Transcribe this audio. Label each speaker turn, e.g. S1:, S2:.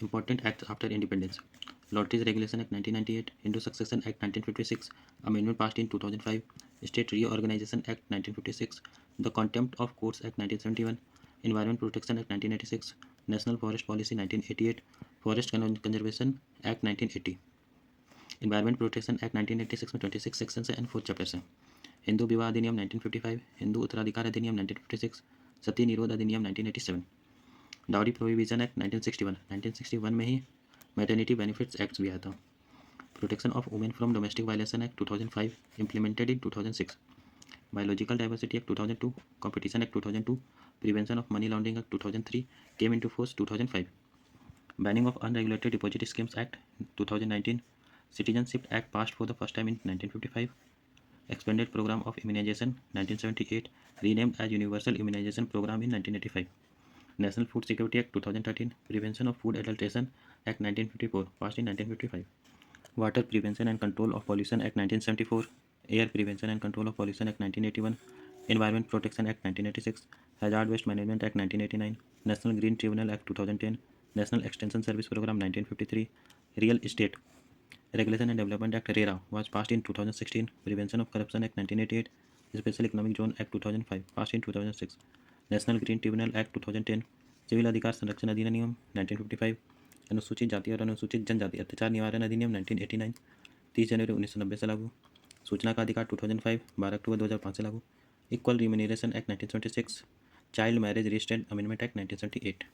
S1: Important acts after independence. Lotteries Regulation Act 1998, Hindu Succession Act 1956, amendment passed in 2005, State Reorganization Act 1956, the Contempt of Courts Act 1971, Environment Protection Act 1996, National Forest Policy 1988, Forest Conservation Act 1980, Environment Protection Act 1986 में 26 sections हैं and 4 chapters हैं। हिंदू विवाह अधिनियम 1955, हिंदू उत्तराधिकार अधिनियम 1956, सती निरोध अधिनियम 1987, dowry prohibition act 1961, 1961 में ही मैटर्निटी बेनिफिट्स एक्ट भी आया था। Protection of women from domestic violation act 2005 implemented in 2006, biological diversity act 2002, competition act 2002, prevention of money laundering act 2003 came into force 2005, banning of unregulated deposit schemes act 2019, Citizenship Act passed for the first time in 1955, expanded program of immunization 1978, renamed as Universal Immunization Program in 1985, National Food Security Act 2013, Prevention of Food Adulteration Act 1954 passed in 1955, Water Prevention and Control of Pollution Act 1974, Air Prevention and Control of Pollution Act 1981, Environment Protection Act 1986, Hazard Waste Management Act 1989, National Green Tribunal Act 2010, National Extension Service Program 1953, Real Estate Regulation and Development Act RERA was passed in 2016, Prevention of Corruption Act 1988, Special Economic Zone Act 2005 passed in 2006, National Green Tribunal Act 2010, civil अधिकार संरक्षण अधिनियम 1955, अनुसूचित जाति और अनुसूचित जनजाति अत्याचार निवारण अधिनियम 1989, 30 जनवरी 1990 से लागू, सूचना का अधिकार 2005, 12 अक्टूबर 2005 से लागू, equal remuneration act 1976, child marriage restraint amendment act 1978।